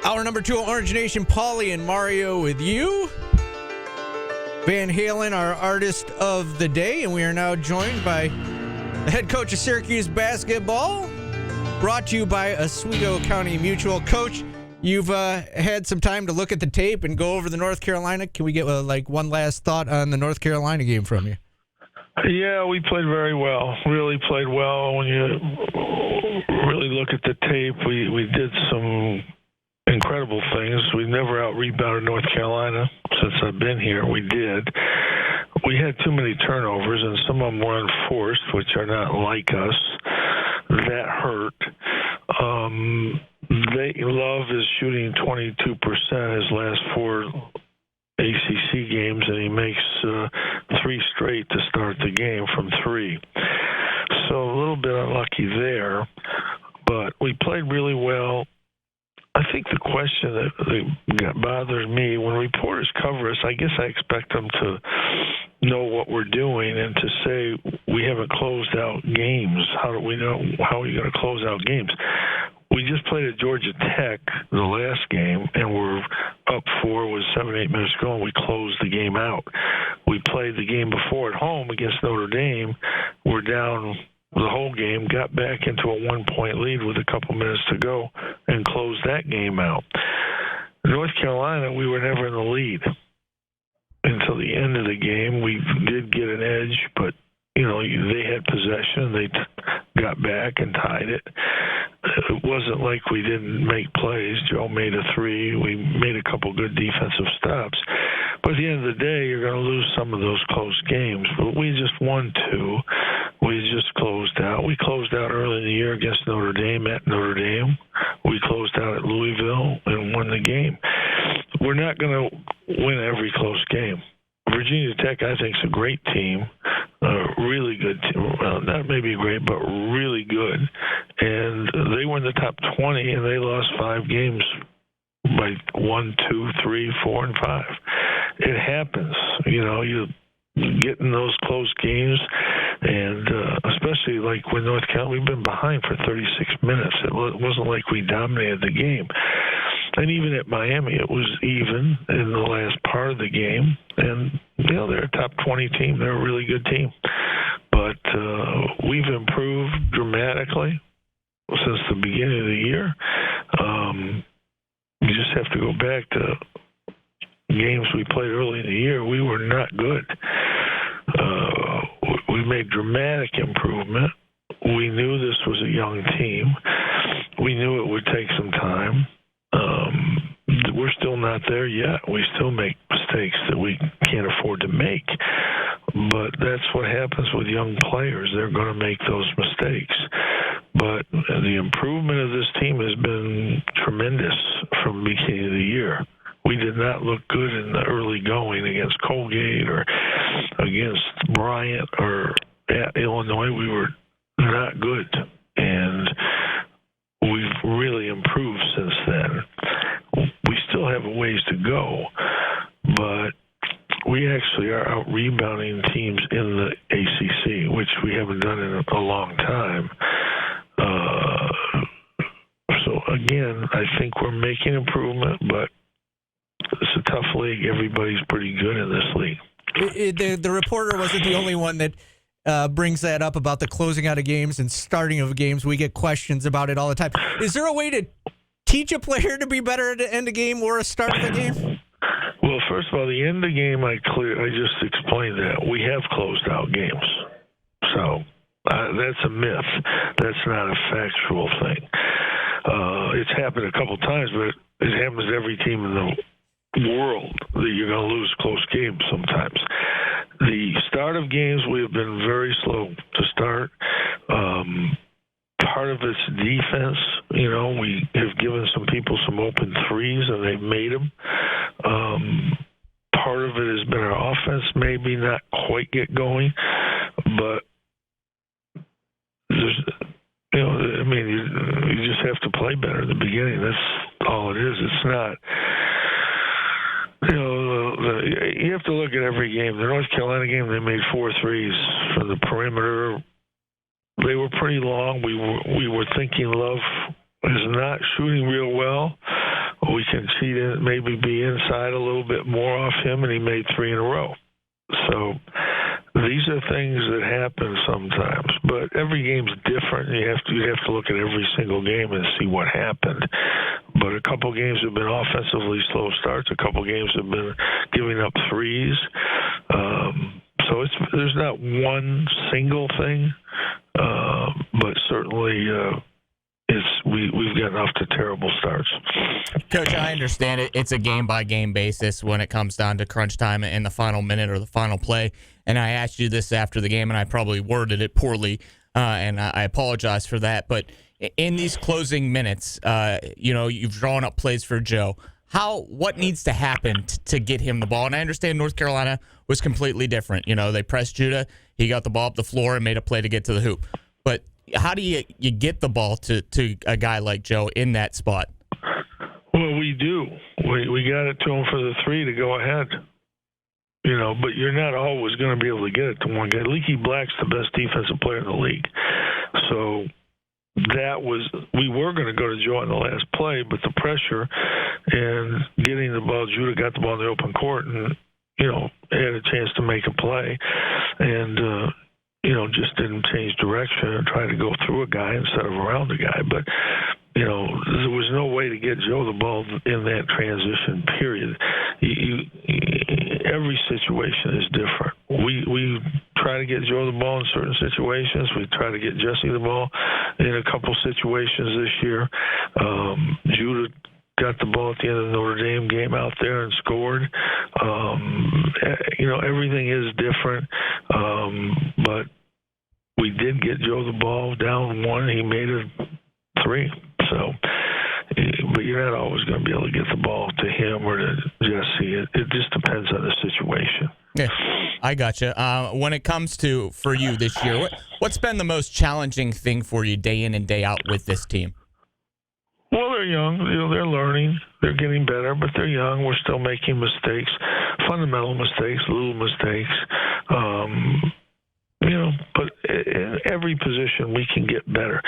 Hour number 2 of Orange Nation, Paulie and Mario with you. Van Halen, our artist of the day, and we are now joined by the head coach of Syracuse basketball, brought to you by Oswego County Mutual. Coach, you've had some time to look at the tape and go over the North Carolina. Can we get one last thought on the North Carolina game from you? Yeah, we played very well. Really played well. When you really look at the tape, we did some incredible things. We've never out-rebounded North Carolina since I've been here. We did. We had too many turnovers, and some of them were unforced, which are not like us. That hurt. Love is shooting 22% his last 4 ACC games, and he makes 3 straight to start the game from 3. So a little bit unlucky there, but we played really well. I think the question that bothers me when reporters cover us, I guess I expect them to know what we're doing and to say we haven't closed out games. How do we know? How are we going to close out games? We just played at Georgia Tech the last game, and we're up 4 with 7-8 minutes to go, and we closed the game out. We played the game before at home against Notre Dame. We're down the whole game, got back into a 1-point lead with a couple minutes to go, and closed that game out. North Carolina, we were never in the lead until the end of the game. We did get an edge, but they had possession. They got back and tied it. It wasn't like we didn't make plays. Joe made a 3. We made a couple good defensive stops. But at the end of the day, you're going to lose some of those close games. But we just won 2. We just closed out. We closed out early in the year against Notre Dame at Notre Dame. We closed out at Louisville and won the game. We're not going to win every close game. Virginia Tech, I think, is a great team, really good team. Well, not maybe great, but really good. And they were in the top 20, and they lost 5 games by 1, 2, 3, 4, and 5. It happens. You get in those close games, and especially like when North Carolina, we've been behind for 36 minutes. It wasn't like we dominated the game. And even at Miami, it was even in the last part of the game. And, they're a top 20 team. They're a really good team. But we've improved dramatically since the beginning of the year. You just have to go back to games we played early in the year. We were not good. We made dramatic improvement. We knew this was a young team. We knew it would take some time. We're still not there yet. We still make mistakes that we can't afford to make. But that's what happens with young players. They're going to make those mistakes. But the improvement of this team has been tremendous from the beginning of the year. We did not look good in the early going against Colgate or against Bryant or at Illinois. We were not good. And we've really improved since then. We still have a ways to go, but we actually are out-rebounding teams in the ACC, which we haven't done in a long time. So, again, I think we're making improvement, but it's a tough league. Everybody's pretty good in this league. The reporter wasn't the only one that brings that up about the closing out of games and starting of games. We get questions about it all the time. Is there a way to teach a player to be better at the end of game or a start of the game? Well, first of all, the end of the game, I just explained that. We have closed out games. So that's a myth. That's not a factual thing. It's happened a couple times, but it happens to every team in the world that you're going to lose close games sometimes. The start of games, we have been very slow to start. Part of it's defense. We have given some people some open threes, and they've made them. Part of it has been our offense maybe not quite get going, but there's, you just have to play better at the beginning. That's all it is. It's not, you have to look at every game. The North Carolina game, they made 4 threes from the perimeter. They were pretty long. We were thinking Love is not shooting real well. We can cheat in, maybe be inside a little bit more off him, and he made 3 in a row. So these are things that happen sometimes, but every game's different. You have to look at every single game and see what happened. But a couple games have been offensively slow starts. A couple games have been giving up threes. So there's not one single thing, but certainly we've gotten off to terrible starts. Coach, I understand it. It's a game-by-game basis when it comes down to crunch time in the final minute or the final play. And I asked you this after the game, and I probably worded it poorly, and I apologize for that. But in these closing minutes, you've drawn up plays for Joe. What needs to happen to get him the ball? And I understand North Carolina was completely different. They pressed Judah. He got the ball up the floor and made a play to get to the hoop. But how do you get the ball to a guy like Joe in that spot? Well, we do. We got it to him for the 3 to go ahead. But you're not always going to be able to get it to one guy. Leaky Black's the best defensive player in the league. So we were going to go to Joe on the last play, but the pressure and getting the ball, Judah got the ball in the open court and, had a chance to make a play. And, just didn't change direction and try to go through a guy instead of around a guy. But, there was no way to get Joe the ball in that transition period. Every situation is different. We try to get Joe the ball in certain situations. We try to get Jesse the ball in a couple situations this year. Judah got the ball at the end of the Notre Dame game out there and scored. Everything is different. But we did get Joe the ball down 1. He made a 3. So, but you're not always going to be able to get the ball to him or to Jesse. It just depends on the situation. Yeah, I gotcha. When it comes to, for you this year, what's been the most challenging thing for you day in and day out with this team? Well, they're young. They're learning. They're getting better, but they're young. We're still making mistakes, fundamental mistakes, little mistakes. But in every position we can get better.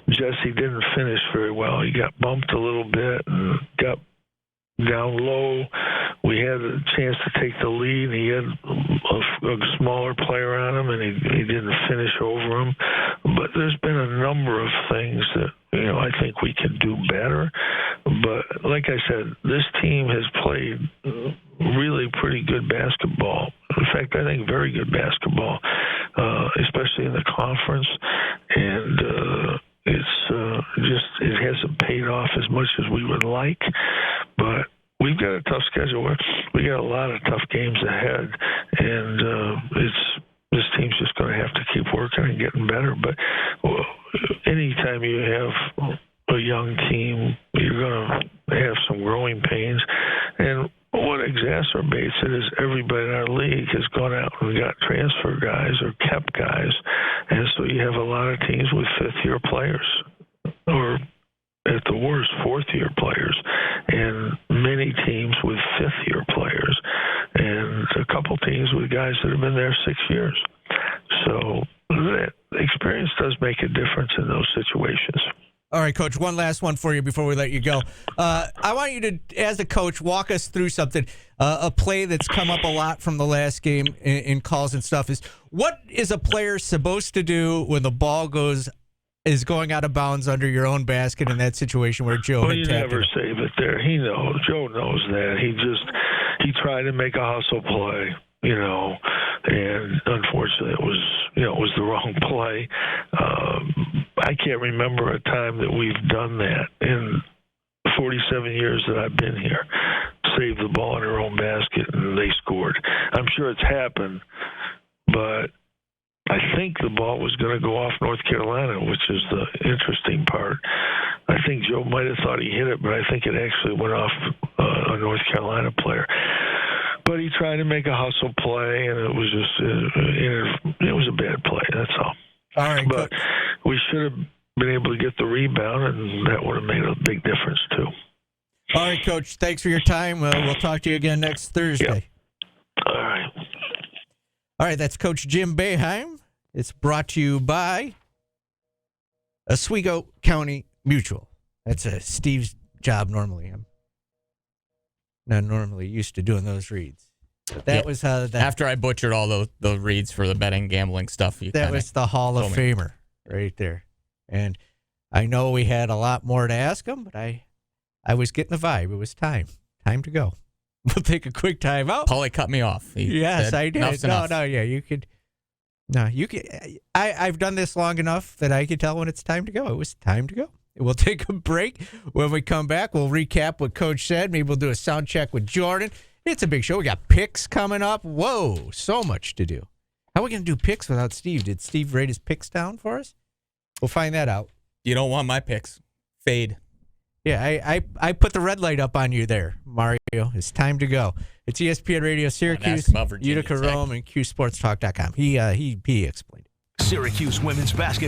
Jesse didn't finish very well. He got bumped a little bit and got down low. We had a chance to take the lead. He had a smaller player on him, and he didn't finish over him. But there's been a number of things that, I think we can do better. But like I said, this team has played really pretty good basketball. In fact, I think very good basketball, especially in the conference. And it hasn't paid off as much as we would like. But we've got a tough schedule. We got a lot of tough games ahead, and this team's just going to have to keep working and getting better. But anytime you have a young team, you're going to have some growing pains. And what exacerbates it is everybody in our league has gone out and got transfer guys or kept guys. And so you have a lot of teams with fifth-year players, or at the worst, fourth-year players, and many teams with fifth-year players, and a couple teams with guys that have been there 6 years. So that experience does make a difference in those situations. All right, Coach, one last one for you before we let you go. I want you to, as a coach, walk us through something. A play that's come up a lot from the last game in calls and stuff is, what is a player supposed to do when the ball is going out of bounds under your own basket in that situation where Joe had you tapped never it? save it there. He knows. Joe knows that. He tried to make a hustle play, and unfortunately it was the wrong play. I can't remember a time that we've done that in 47 years that I've been here. Saved the ball in our own basket and they scored. I'm sure it's happened, but I think the ball was going to go off North Carolina, which is the interesting part. I think Joe might have thought he hit it, but I think it actually went off a North Carolina player. But he tried to make a hustle play, and it was just it was a bad play. That's all. All right, but we should have been able to get the rebound, and that would have made a big difference too. All right, Coach. Thanks for your time. We'll talk to you again next Thursday. Yep. All right. All right, that's Coach Jim Boeheim. It's brought to you by Oswego County Mutual. That's Steve's job normally. Not normally used to doing those reads. But that was after I butchered all the reads for the betting gambling stuff. That was the Hall of Famer right there. And I know we had a lot more to ask him, but I was getting the vibe. It was time to go. We'll take a quick time out. Paulie cut me off. Yes, I did. No, yeah, you could. No, you could. I've done this long enough that I could tell when it's time to go. It was time to go. We'll take a break. When we come back, we'll recap what Coach said. Maybe we'll do a sound check with Jordan. It's a big show. We got picks coming up. Whoa, so much to do. How are we going to do picks without Steve? Did Steve write his picks down for us? We'll find that out. You don't want my picks. Fade. Yeah, I put the red light up on you there, Mario. It's time to go. It's ESPN Radio Syracuse, Utica Rome, and QSportsTalk.com. He explained it. Syracuse women's basketball.